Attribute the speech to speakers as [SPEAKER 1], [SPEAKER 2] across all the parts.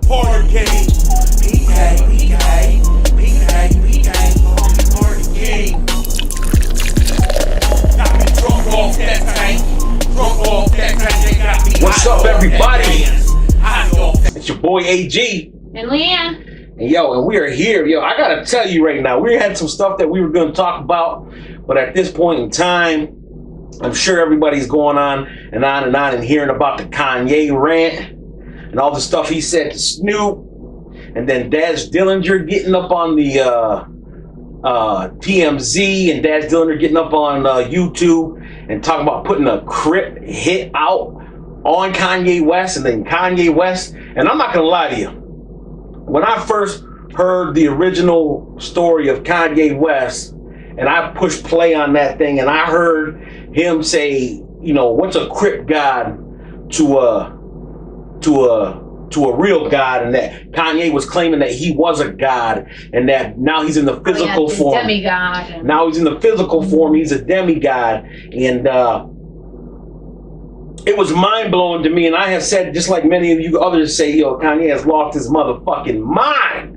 [SPEAKER 1] Party King, PK, Party King. Got me drunk off that tank, they got me.
[SPEAKER 2] What's up, everybody? It's your boy AG.
[SPEAKER 3] And Leanne.
[SPEAKER 2] And we are here. I gotta tell you right now, we had some stuff that we were gonna talk about, but at this point in time, I'm sure everybody's going on and hearing about the Kanye rant and all the stuff he said to Snoop, and then Daz Dillinger getting up on the TMZ, and Daz Dillinger getting up on YouTube and talking about putting a Crip hit out on Kanye West, and then Kanye West. And I'm not gonna lie to you, when I first heard the original story of Kanye West, and I pushed play on that thing, and I heard him say, what's a Crip God to a real God, and that Kanye was claiming that he was a God, and that now he's in the physical form.
[SPEAKER 3] Demigod.
[SPEAKER 2] Now he's in the physical form. He's a demigod, and it was mind blowing to me. And I have said, just like many of you others say, Kanye has lost his motherfucking mind.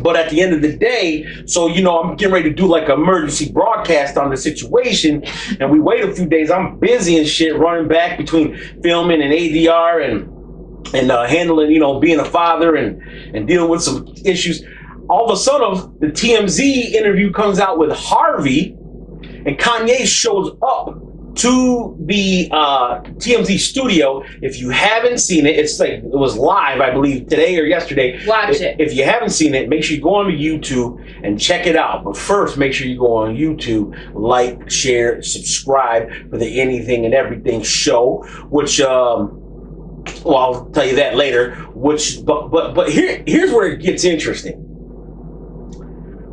[SPEAKER 2] But at the end of the day, so I'm getting ready to do like an emergency broadcast on the situation, and we wait a few days. I'm busy and shit, running back between filming and ADR and handling, being a father and dealing with some issues. All of a sudden, the TMZ interview comes out with Harvey, and Kanye shows up to the TMZ studio. If you haven't seen it, it was live, I believe, today or yesterday.
[SPEAKER 3] Watch it.
[SPEAKER 2] If you haven't seen it, make sure you go on to YouTube and check it out. But first, make sure you go on YouTube, like, share, subscribe for the Anything and Everything show, which I'll tell you that later. But here's where it gets interesting.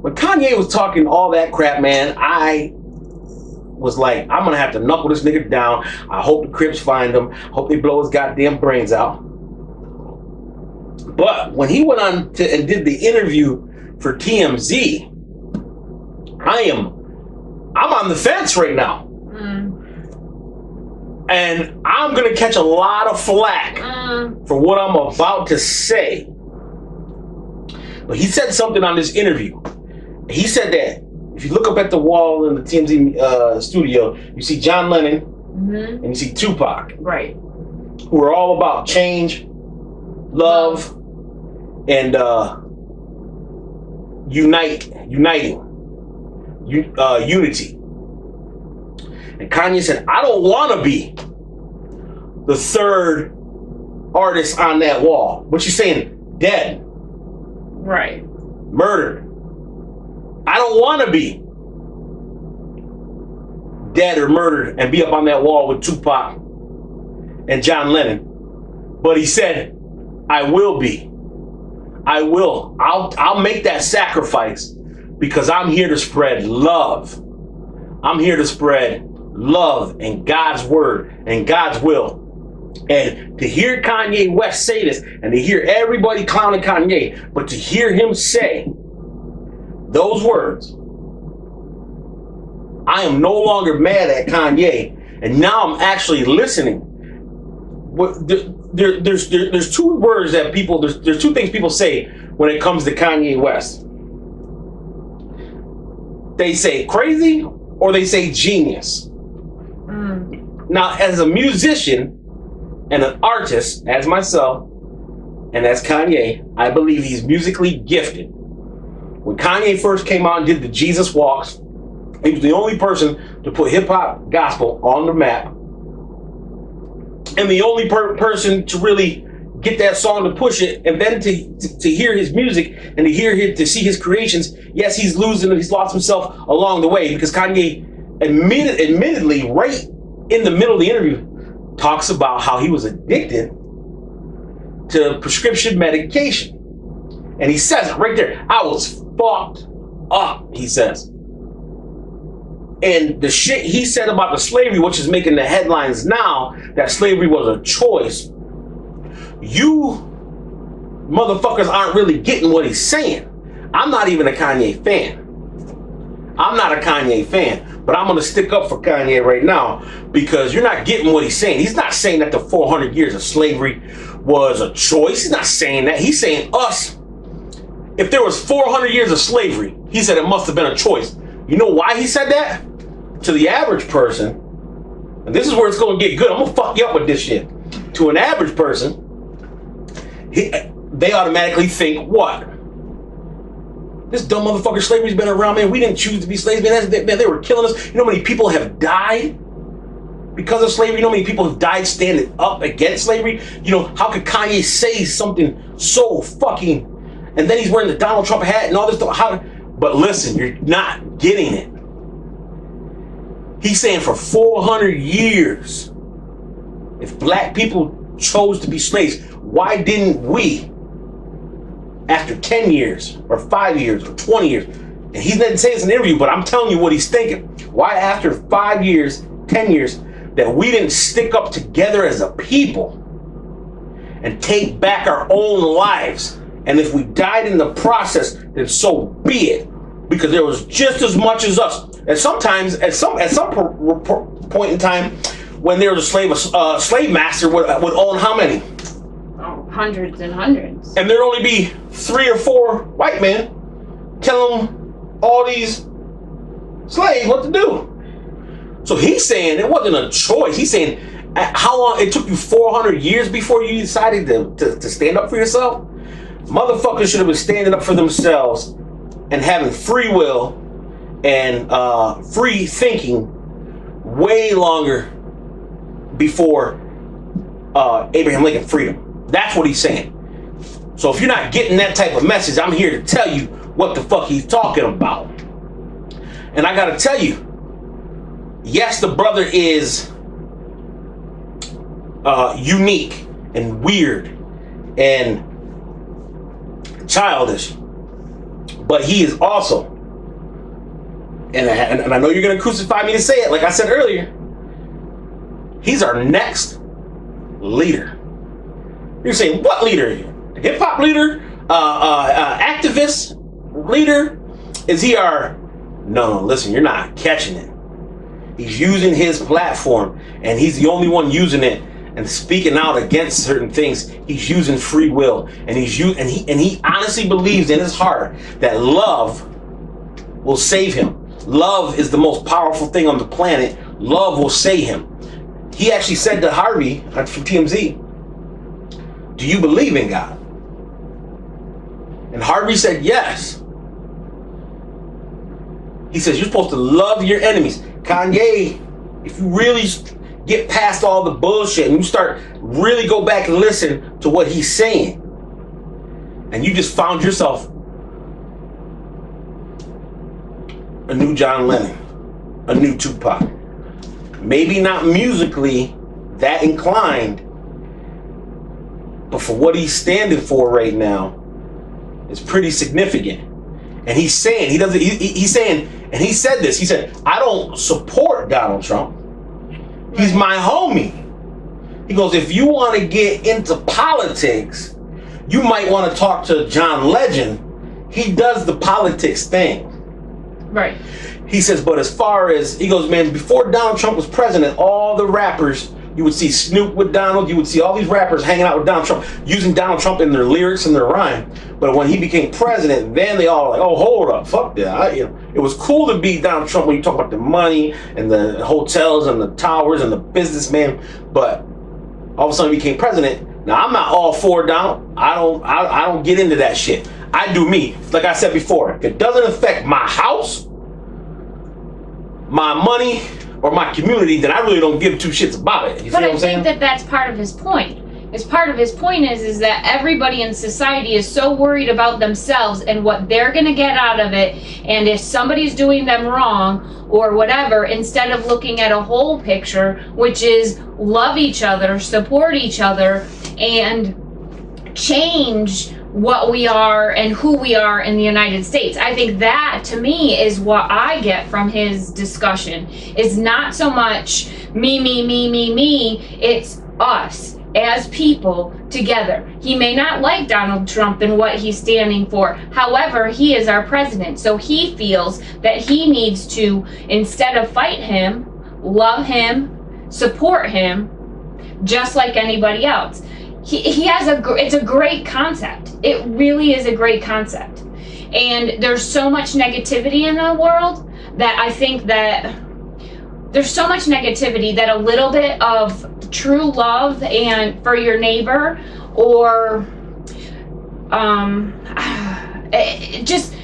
[SPEAKER 2] When Kanye was talking all that crap, man, I was like, I'm gonna have to knuckle this nigga down. I hope the Crips find him. I hope they blow his goddamn brains out. But when he went on and did the interview for TMZ, I'm on the fence right now. And I'm gonna catch a lot of flack for what I'm about to say. But he said something on this interview. He said that if you look up at the wall in the TMZ studio, you see John Lennon and you see Tupac.
[SPEAKER 3] Right.
[SPEAKER 2] Who are all about change, love, and uniting, unity. And Kanye said, I don't want to be the third artist on that wall. What you saying? Dead.
[SPEAKER 3] Right.
[SPEAKER 2] Murdered. I don't want to be dead or murdered and be up on that wall with Tupac and John Lennon. But he said, I will be. I will. I'll make that sacrifice because I'm here to spread love. I'm here to spread love and God's word and God's will. And to hear Kanye West say this, and to hear everybody clowning Kanye, but to hear him say those words, I am no longer mad at Kanye, and now I'm actually listening. There's two words that people, there's two things people say when it comes to Kanye West. They say crazy or they say genius. Now, as a musician and an artist, as myself and as Kanye, I believe he's musically gifted. When Kanye first came out and did the Jesus Walks, he was the only person to put hip-hop gospel on the map, and the only person to really get that song to push it, and then to hear his music and to see his creations. Yes, he's lost himself along the way, because Kanye admittedly, right in the middle of the interview, talks about how he was addicted to prescription medication. And he says it right there. I was fucked up, he says. And the shit he said about the slavery, which is making the headlines now, that slavery was a choice. You motherfuckers aren't really getting what he's saying. I'm not even a Kanye fan. I'm not a Kanye fan, but I'm going to stick up for Kanye right now, because you're not getting what he's saying. He's not saying that the 400 years of slavery was a choice. He's not saying that. He's saying us. If there was 400 years of slavery, he said it must have been a choice. You know why he said that? To the average person, and this is where it's going to get good. I'm going to fuck you up with this shit. To an average person, they automatically think, what? This dumb motherfucker slavery's been around, man. We didn't choose to be slaves, man. They were killing us. You know how many people have died because of slavery? You know how many people have died standing up against slavery? You know, how could Kanye say something so fucking... And then he's wearing the Donald Trump hat and all this stuff. But listen, you're not getting it. He's saying for 400 years, if black people chose to be slaves, why didn't we, after 10 years, or 5 years, or 20 years, and he didn't say it's an interview, but I'm telling you what he's thinking. Why after 5 years, 10 years, that we didn't stick up together as a people and take back our own lives? And if we died in the process, then so be it. Because there was just as much as us. And sometimes, at some point in time, when there was a slave master would own how many?
[SPEAKER 3] Oh, hundreds and hundreds.
[SPEAKER 2] And there'd only be 3 or 4 white men telling all these slaves what to do. So he's saying it wasn't a choice. He's saying how long it took you 400 years before you decided to stand up for yourself. Motherfuckers should have been standing up for themselves and having free will and free thinking way longer before Abraham Lincoln freedom. That's what he's saying. So if you're not getting that type of message, I'm here to tell you what the fuck he's talking about. And I gotta tell you, yes, the brother is unique and weird and childish, but he is also, and I know you're gonna crucify me to say it, like I said earlier, he's our next leader. You're saying, what leader? Hip-hop leader? Activist leader? Is he our... No, listen, you're not catching it. He's using his platform, and he's the only one using it and speaking out against certain things. He's using free will, and he honestly believes in his heart that love will save him. Love is the most powerful thing on the planet. Love will save him. He actually said to Harvey from TMZ, "Do you believe in God?" And Harvey said yes. He says you're supposed to love your enemies. Kanye, if you really get past all the bullshit and you start really go back and listen to what he's saying, and you just found yourself a new John Lennon, a new Tupac. Maybe not musically that inclined, but for what he's standing for right now, it's pretty significant. And he's saying, he's saying, and he said this, he said, I don't support Donald Trump. He's my homie. He goes, if you want to get into politics, you might want to talk to John Legend. He does the politics thing.
[SPEAKER 3] Right.
[SPEAKER 2] He says, but as far as, he goes, man, before Donald Trump was president, all the rappers, you would see Snoop with Donald, you would see all these rappers hanging out with Donald Trump, using Donald Trump in their lyrics and their rhyme. But when he became president, then they all were like, oh, hold up, fuck that. It was cool to be Donald Trump when you talk about the money and the hotels and the towers and the businessman. But all of a sudden he became president. Now, I'm not all for Donald. I don't get into that shit. I do me. Like I said before, if it doesn't affect my house, my money, or my community, then I really don't give two shits about it. You see what I'm saying?
[SPEAKER 3] But I think that that's part of his point. Part of his point is that everybody in society is so worried about themselves and what they're going to get out of it, and if somebody's doing them wrong or whatever, instead of looking at a whole picture, which is love each other, support each other, and change what we are and who we are in the United States. I think that, to me, is what I get from his discussion. It's not so much me, it's us as people together. He may not like Donald Trump and what he's standing for. However, he is our president. So he feels that he needs to, instead of fight him, love him, support him, just like anybody else. he has it's a great concept. It really is a great concept. And there's so much negativity in the world that I think that there's so much negativity that a little bit of true love and for your neighbor, or just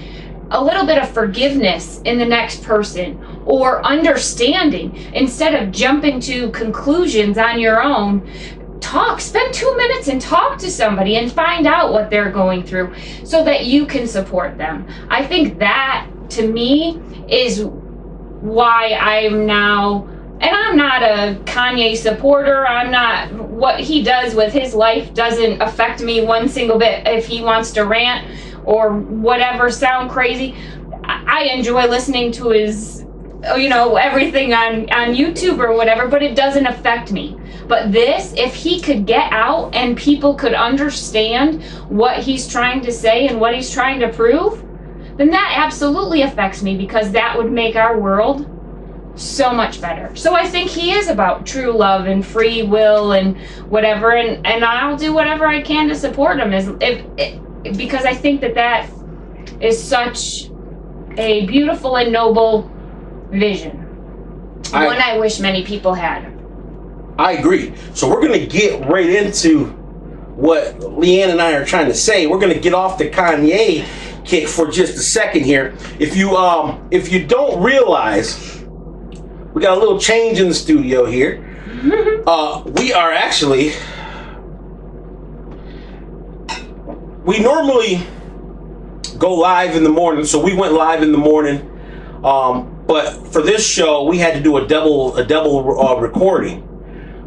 [SPEAKER 3] a little bit of forgiveness in the next person, or understanding instead of jumping to conclusions on your own. Spend 2 minutes and talk to somebody and find out what they're going through so that you can support them. I think that, to me, is why I'm now, and I'm not a Kanye supporter. I'm not, what he does with his life doesn't affect me one single bit. If he wants to rant or whatever, sound crazy, I enjoy listening to his, everything on YouTube or whatever, but it doesn't affect me. But this, if he could get out and people could understand what he's trying to say and what he's trying to prove, then that absolutely affects me, because that would make our world so much better. So I think he is about true love and free will and whatever, and I'll do whatever I can to support him, because I think that is such a beautiful and noble vision. One I wish many people had.
[SPEAKER 2] I agree. So we're going to get right into what Leanne and I are trying to say. We're going to get off the Kanye kick for just a second here. If you don't realize, we got a little change in the studio here. We are actually, we normally go live in the morning, so we went live in the morning. But for this show, we had to do a double recording.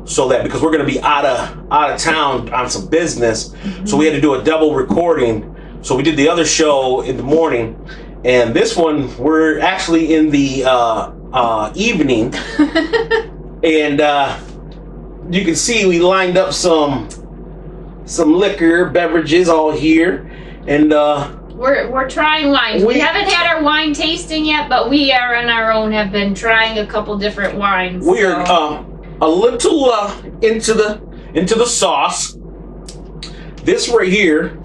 [SPEAKER 2] So that, because we're going to be out of town on some business, so we had to do a double recording. So we did the other show in the morning, and this one we're actually in the evening. And you can see we lined up some liquor beverages all here, and
[SPEAKER 3] we're trying wines. We haven't had our wine tasting yet, but we are on our own have been trying a couple different wines.
[SPEAKER 2] We are a little into the sauce. This right here,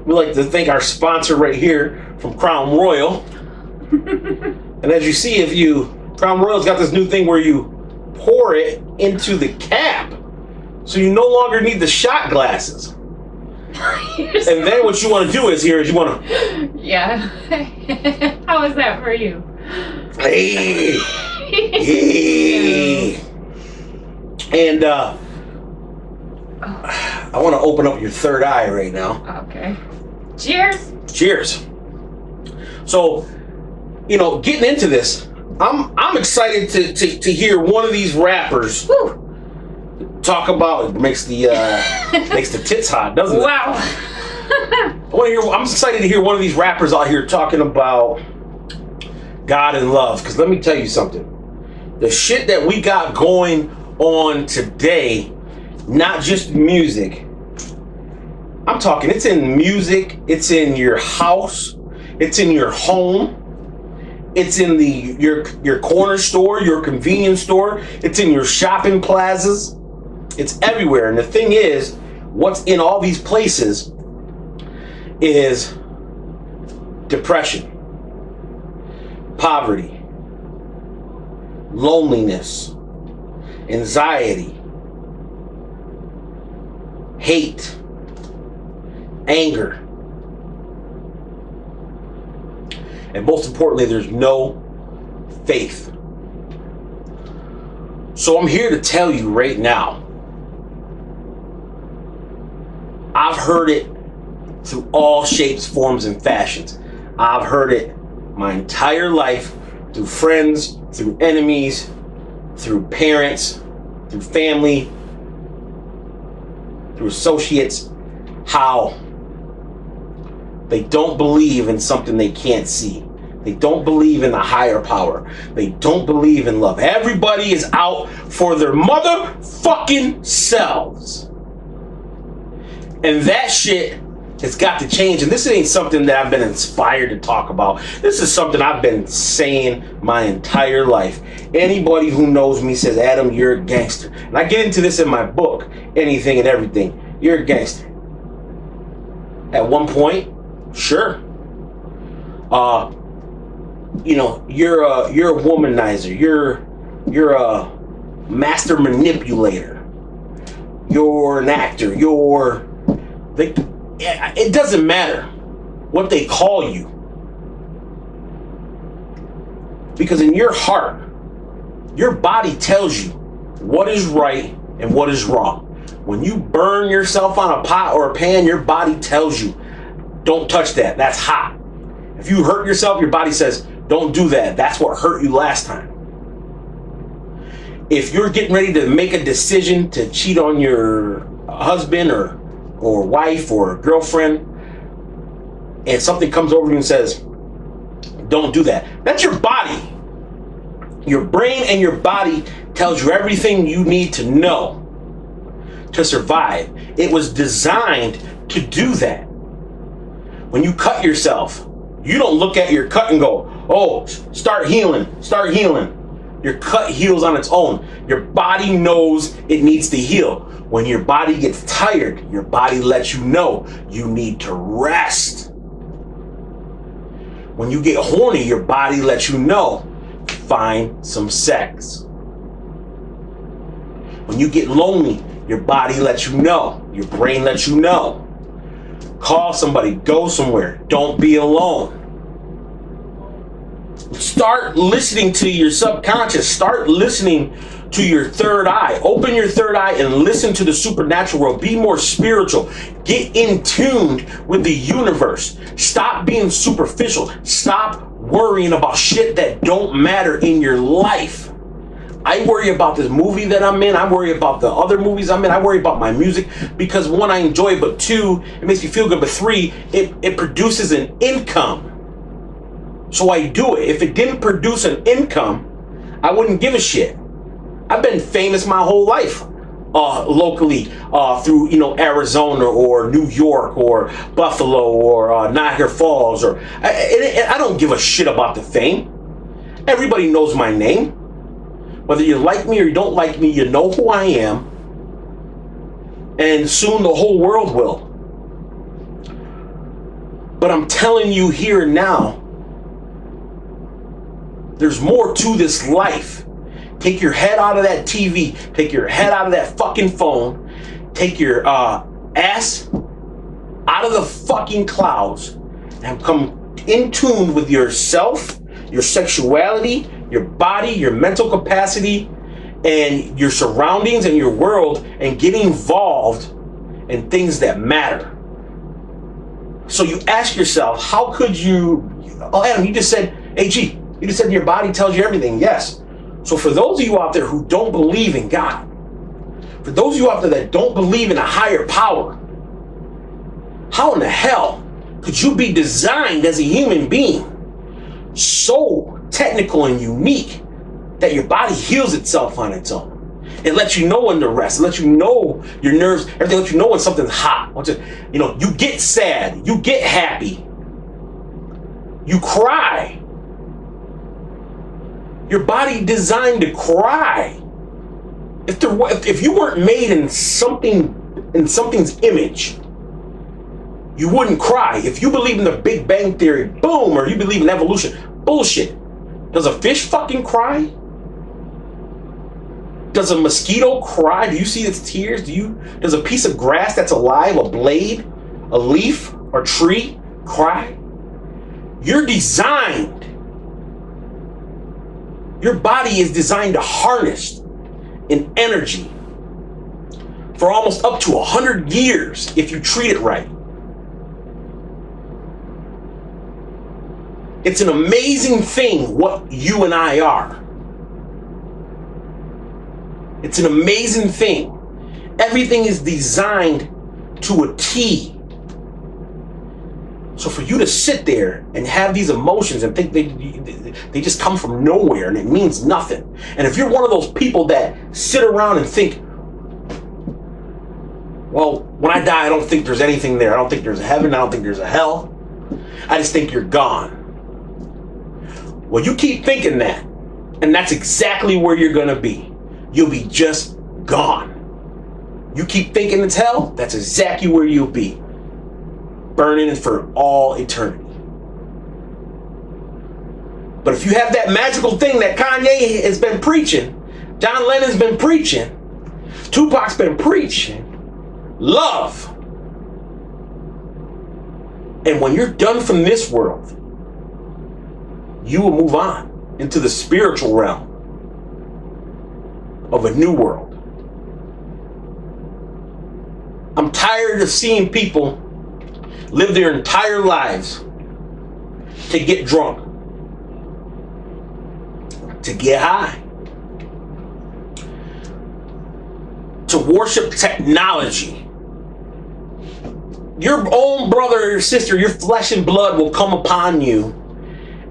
[SPEAKER 2] we like to thank our sponsor right here from Crown Royal. And as you see, Crown Royal's got this new thing where you pour it into the cap, so you no longer need the shot glasses. And then what you want to do is you want to...
[SPEAKER 3] Yeah. How is that for you?
[SPEAKER 2] Hey. Hey. And I want to open up your third eye right now.
[SPEAKER 3] Okay. Cheers.
[SPEAKER 2] Cheers. So, getting into this, I'm excited to hear one of these rappers talk about it. Makes the tits hot, doesn't it?
[SPEAKER 3] Wow.
[SPEAKER 2] I'm excited to hear one of these rappers out here talking about God and love, because let me tell you something. The shit that we got going on today, not just music. I'm talking, it's in music, it's in your house, it's in your home, it's in your corner store, your convenience store, it's in your shopping plazas, it's everywhere. And the thing is, what's in all these places is depression, poverty, loneliness, anxiety, hate, anger, and most importantly, there's no faith. So I'm here to tell you right now, I've heard it through all shapes, forms, and fashions. I've heard it my entire life, through friends, through enemies, through parents, through family, through associates, how they don't believe in something they can't see. They don't believe in the higher power. They don't believe in love. Everybody is out for their motherfucking selves. And that shit has got to change. And this ain't something that I've been inspired to talk about. This is something I've been saying my entire life. Anybody who knows me says, Adam, you're a gangster. And I get into this in my book, Anything and Everything. you're a gangster. At one point, sure. You know, you're a womanizer. You're a master manipulator. You're an actor. It doesn't matter what they call you, because in your heart, your body tells you what is right and what is wrong. When you burn yourself on a pot or a pan, your body tells you, don't touch that. That's hot. If you hurt yourself, your body says, don't do that. That's what hurt you last time. If you're getting ready to make a decision to cheat on your husband or wife or girlfriend, and something comes over you and says, don't do that. That's your body. Your brain and your body tells you everything you need to know to survive. It was designed to do that. When you cut yourself, you don't look at your cut and go, oh, start healing. Your cut heals on its own. Your body knows it needs to heal. When your body gets tired, your body lets you know you need to rest. When you get horny, your body lets you know, find some sex. When you get lonely, your body lets you know, your brain lets you know. Call somebody, go somewhere, don't be alone. Start listening to your subconscious. Start listening to your third eye. Open your third eye and listen to the supernatural world. Be more spiritual. Get in tune with the universe. Stop being superficial. Stop worrying about shit that don't matter in your life. I worry about this movie that I'm in. I worry about the other movies I'm in. I worry about my music because one, I enjoy it, but two, it makes me feel good, but three, it produces an income. So I do it. If it didn't produce an income, I wouldn't give a shit. I've been famous my whole life, locally, through, Arizona or New York or Buffalo or Niagara Falls, or I don't give a shit about the fame. Everybody knows my name. Whether you like me or you don't like me, you know who I am. And soon the whole world will. But I'm telling you here and now, there's more to this life. Take your head out of that TV. Take your head out of that fucking phone. Take your ass out of the fucking clouds and come in tune with yourself, your sexuality, your body, your mental capacity, and your surroundings and your world, and get involved in things that matter. So you ask yourself, how could you... Oh, Adam, you just said, AG, you just said your body tells you everything. Yes. So for those of you out there who don't believe in God, for those of you out there that don't believe in a higher power, how in the hell could you be designed as a human being so technical and unique that your body heals itself on its own? It lets you know when to rest. It lets you know your nerves, everything lets you know when something's hot. You get sad, you get happy, you cry. Your body designed to cry. If you weren't made in something's image, you wouldn't cry. If you believe in the Big Bang Theory, boom, or you believe in evolution, bullshit. Does a fish fucking cry? Does a mosquito cry? Do you see its tears? Does a piece of grass that's alive, a blade, a leaf, or tree cry? You're designed. Your body is designed to harness an energy for almost up to 100 years if you treat it right. It's an amazing thing what you and I are. It's an amazing thing. Everything is designed to a T. So for you to sit there and have these emotions and think they just come from nowhere and it means nothing. And if you're one of those people that sit around and think, well, when I die, I don't think there's anything there. I don't think there's a heaven. I don't think there's a hell. I just think you're gone. Well, you keep thinking that, and that's exactly where you're going to be. You'll be just gone. You keep thinking it's hell, that's exactly where you'll be. Burning for all eternity. But if you have that magical thing that Kanye has been preaching, John Lennon's been preaching, Tupac's been preaching, love. And when you're done from this world, you will move on into the spiritual realm of a new world. I'm tired of seeing people live their entire lives to get drunk, to get high, to worship technology. Your own brother or sister, your flesh and blood will come upon you,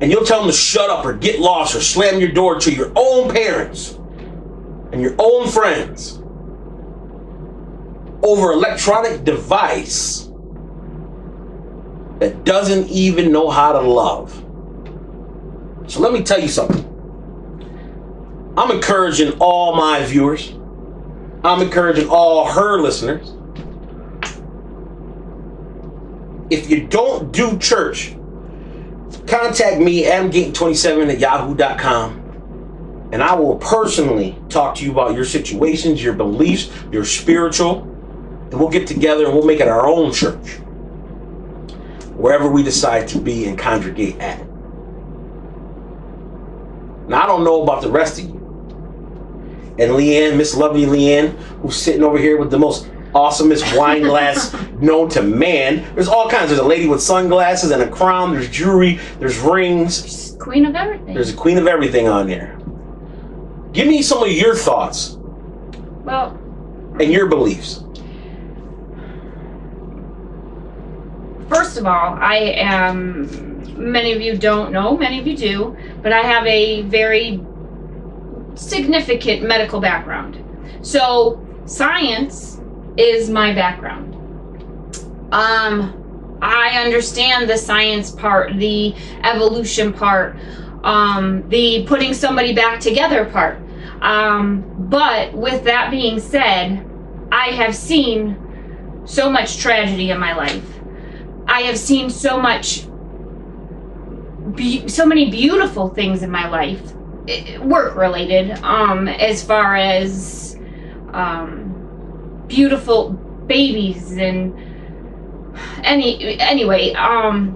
[SPEAKER 2] and you'll tell them to shut up or get lost or slam your door to your own parents and your own friends over electronic device that doesn't even know how to love. So let me tell you something. I'm encouraging all my viewers. I'm encouraging all her listeners. If you don't do church, contact me, adamgayton27@yahoo.com, and I will personally talk to you about your situations, your beliefs, your spiritual, and we'll get together and we'll make it our own church, wherever we decide to be and congregate at. Now, I don't know about the rest of you. And Leanne, Miss Lovely Leanne, who's sitting over here with the most awesomest wine glass known to man. There's all kinds. There's a lady with sunglasses and a crown. There's jewelry. There's rings.
[SPEAKER 3] Queen of everything.
[SPEAKER 2] There's a queen of everything on there. Give me some of your thoughts.
[SPEAKER 3] Well,
[SPEAKER 2] and your beliefs.
[SPEAKER 3] First of all, I am, many of you don't know, many of you do, but I have a very significant medical background. So science is my background. I understand the science part, the evolution part, the putting somebody back together part. But with that being said, I have seen so much tragedy in my life. I have seen so many beautiful things in my life, work related, as far as beautiful babies and anyway,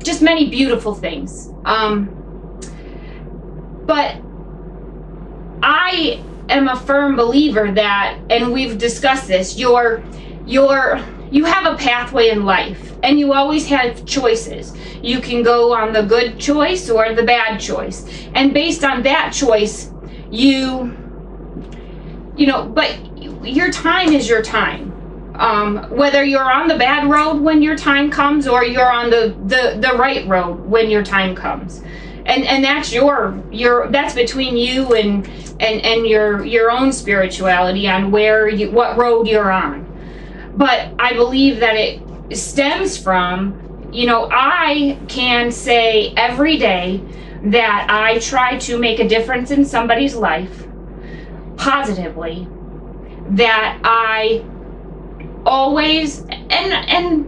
[SPEAKER 3] just many beautiful things. But I am a firm believer that, and we've discussed this, you have a pathway in life, and you always have choices. You can go on the good choice or the bad choice, and based on that choice, but your time is your time. Whether you're on the bad road when your time comes, or you're on the right road when your time comes, and that's that's between you and your own spirituality on what road you're on. But I believe that it stems from, I can say every day that I try to make a difference in somebody's life positively, that I always, and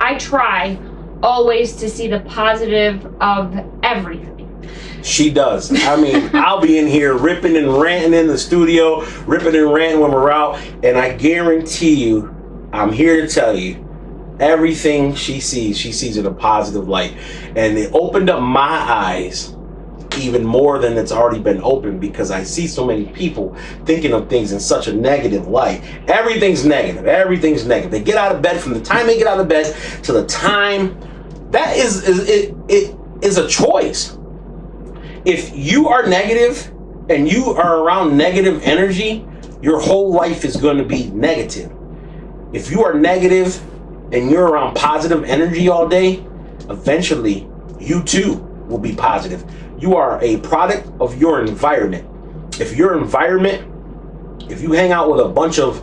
[SPEAKER 3] I try always to see the positive of everything.
[SPEAKER 2] She does. I mean, I'll be in here ripping and ranting in the studio, ripping and ranting when we're out, and I guarantee you, I'm here to tell you, everything she sees in a positive light. And it opened up my eyes even more than it's already been opened, because I see so many people thinking of things in such a negative light. Everything's negative. Everything's negative. They get out of bed, from the time they get out of bed to the time, that is a choice. If you are negative and you are around negative energy, your whole life is going to be negative. If you are negative and you're around positive energy all day, eventually you too will be positive. You are a product of your environment. If you hang out with a bunch of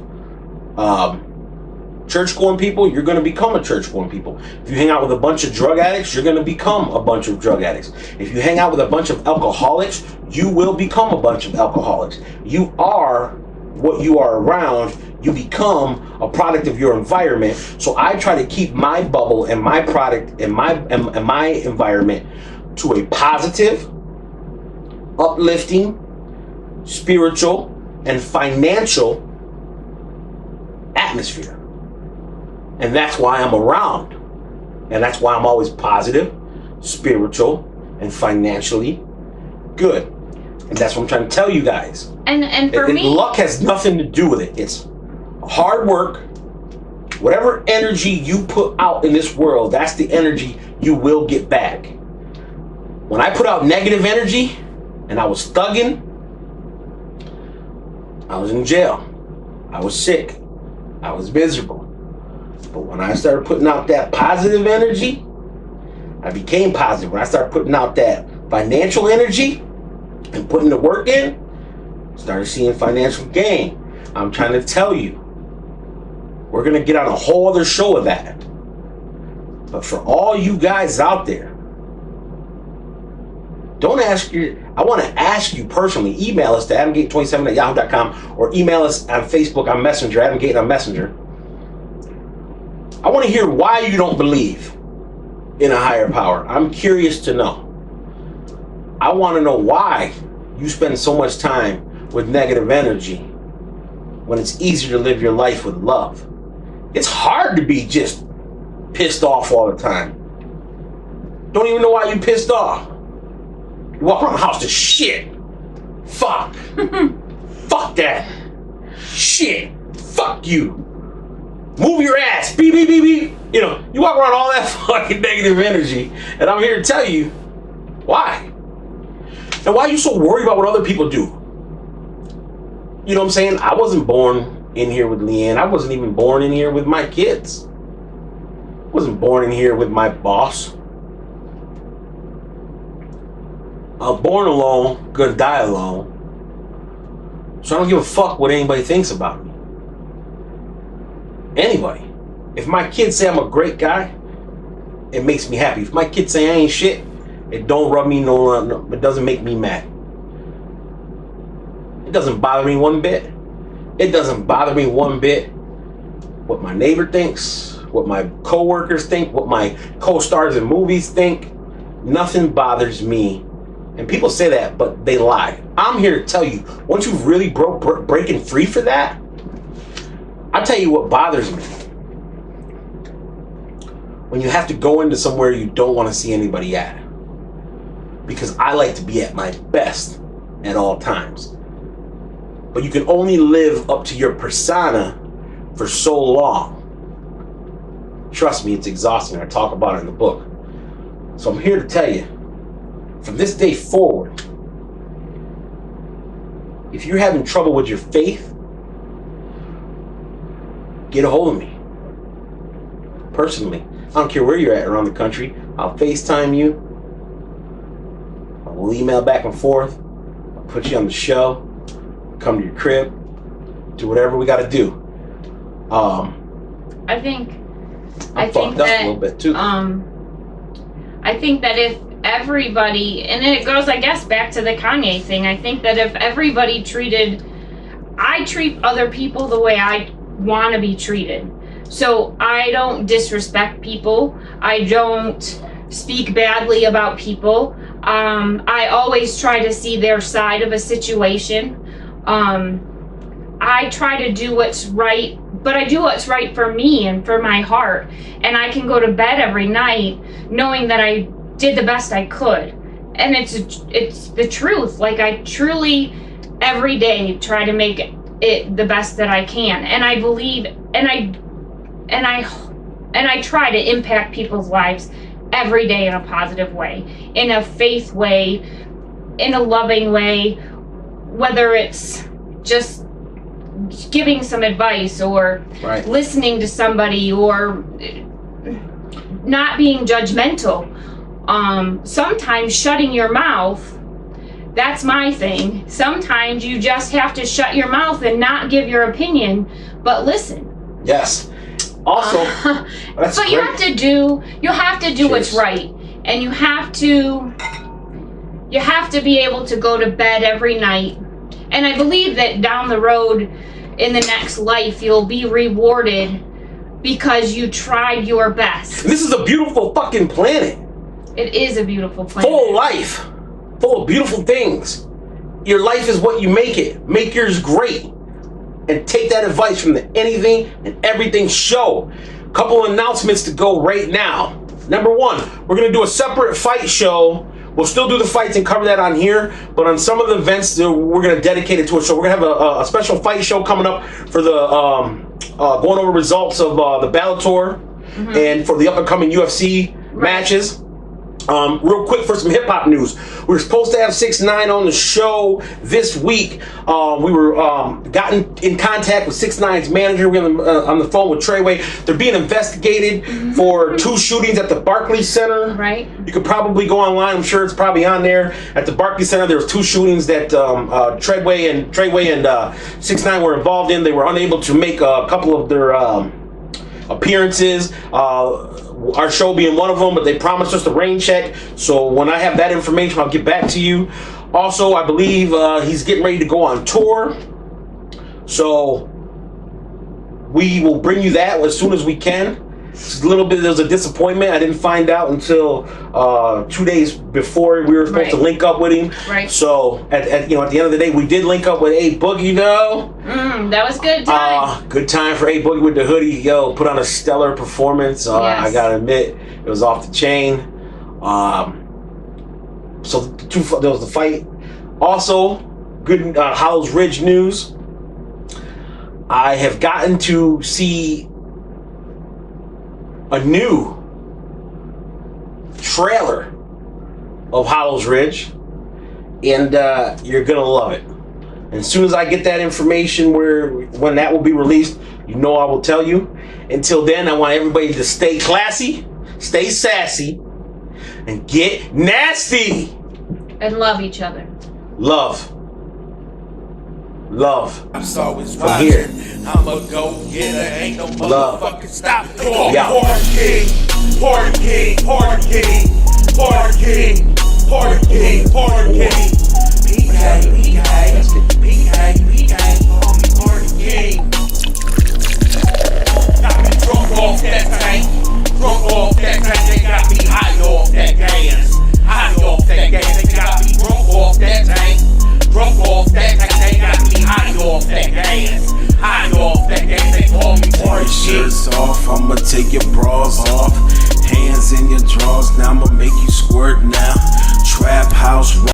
[SPEAKER 2] church-going people, you're going to become a church-going people. If you hang out with a bunch of drug addicts, you're going to become a bunch of drug addicts. If you hang out with a bunch of alcoholics, you will become a bunch of alcoholics. You are what you are around. you become a product of your environment. So I try to keep my bubble and my product and my environment to a positive, uplifting, spiritual, and financial atmosphere. And that's why I'm around. And that's why I'm always positive, spiritual, and financially good. And that's what I'm trying to tell you guys.
[SPEAKER 3] And for me,
[SPEAKER 2] luck has nothing to do with it. It's hard work. Whatever energy you put out in this world, that's the energy you will get back. When I put out negative energy and I was thugging, I was in jail. I was sick. I was miserable. But when I started putting out that positive energy, I became positive. When I started putting out that financial energy and putting the work in, started seeing financial gain. I'm trying to tell you, we're going to get on a whole other show of that. But for all you guys out there, I want to ask you personally, email us to adamgate27@yahoo.com or email us on Facebook on Messenger, adamgate on Messenger. I want to hear why you don't believe in a higher power. I'm curious to know. I want to know why you spend so much time with negative energy when it's easier to live your life with love. It's hard to be just pissed off all the time. Don't even know why you pissed off. You walk around the house to shit. Fuck. Fuck that. Shit. Fuck you. Move your ass. Beep, beep, beep, beep. You know, you walk around all that fucking negative energy, and I'm here to tell you why. And why are you so worried about what other people do? You know what I'm saying? I wasn't born in here with Leanne. I wasn't even born in here with my kids. I wasn't born in here with my boss. I was born alone, gonna die alone. So I don't give a fuck what anybody thinks about me. Anybody. If my kids say I'm a great guy, it makes me happy. If my kids say I ain't shit, it don't rub me no, it doesn't make me mad. It doesn't bother me one bit. It doesn't bother me one bit what my neighbor thinks, what my co-workers think, what my co-stars in movies think. Nothing bothers me. And people say that, but they lie. I'm here to tell you, once you've really breaking free for that, I'll tell you what bothers me. When you have to go into somewhere you don't want to see anybody at. Because I like to be at my best at all times. But you can only live up to your persona for so long. Trust me, it's exhausting. I talk about it in the book. So I'm here to tell you, from this day forward, if you're having trouble with your faith, get a hold of me. Personally. I don't care where you're at around the country. I'll FaceTime you. We'll email back and forth. I'll put you on the show. Come to your crib. Do whatever we gotta do.
[SPEAKER 3] I think
[SPEAKER 2] fucked up a little bit too.
[SPEAKER 3] I think that if everybody, and it goes, I guess, back to the Kanye thing. I think that if everybody I treat other people the way I want to be treated. So I don't disrespect people. I don't speak badly about people. I always try to see their side of a situation. I try to do what's right, but I do what's right for me and for my heart. And I can go to bed every night knowing that I did the best I could. And it's the truth. Like, I truly every day try to make it the best that I can. And I believe, and I try to impact people's lives every day in a positive way, in a faith way, in a loving way, whether it's just giving some advice or listening to somebody or not being judgmental. Sometimes shutting your mouth, that's my thing. Sometimes you just have to shut your mouth and not give your opinion, but listen.
[SPEAKER 2] Yes. Also, that's
[SPEAKER 3] but
[SPEAKER 2] great.
[SPEAKER 3] you have to do
[SPEAKER 2] Cheers.
[SPEAKER 3] what's right, and you have to be able to go to bed every night. And I believe that down the road, in the next life you'll be rewarded because you tried your best.
[SPEAKER 2] This is a beautiful fucking planet.
[SPEAKER 3] It is a beautiful planet.
[SPEAKER 2] Full of life. Full of beautiful things. Your life is what you make it. Make yours great. And take that advice from the Anything and Everything show. Couple of announcements to go right now. Number one, we're going to do a separate fight show. We'll still do the fights and cover that on here, but on some of the events, we're going to dedicate it to it. So we're going to have a special fight show coming up for the going over results of the Bellator and for the up-and-coming UFC matches. Real quick for some hip-hop news. We were supposed to have 6ix9ine on the show this week. We were gotten in contact with 6ix9ine's manager. We're on the phone with Treyway. They're being investigated for 2 shootings at the Barclays Center.
[SPEAKER 3] Right.
[SPEAKER 2] You could probably go online. I'm sure it's probably on there. At the Barclays Center, there was 2 shootings that Treyway and 6ix9ine were involved in. They were unable to make a couple of their appearances. Our show being one of them, but they promised us the rain check. So when I have that information, I'll get back to you. Also, I believe he's getting ready to go on tour. So we will bring you that as soon as we can. It's a little bit, there's a disappointment. I didn't find out until 2 days before we were supposed to link up with him.
[SPEAKER 3] Right.
[SPEAKER 2] So at the end of the day, we did link up with A Boogie though.
[SPEAKER 3] That was good time.
[SPEAKER 2] Good time for A Boogie with the hoodie. Yo, put on a stellar performance.
[SPEAKER 3] Yes.
[SPEAKER 2] I gotta admit, it was off the chain. So there was the fight. Also, good Hollows Ridge news. I have gotten to see a new trailer of Hollows Ridge, and you're gonna love it. And as soon as I get that information when that will be released, I will tell you. Until then, I want everybody to stay classy, stay sassy, and get nasty.
[SPEAKER 3] And love each other.
[SPEAKER 2] Love.
[SPEAKER 1] I'm always
[SPEAKER 2] From here.
[SPEAKER 1] I'm a go-getter, ain't no
[SPEAKER 2] Love.
[SPEAKER 1] motherfucking stop. Come on,
[SPEAKER 2] Yeah.
[SPEAKER 1] party king, party king, party king, party king, party king, party king. PK,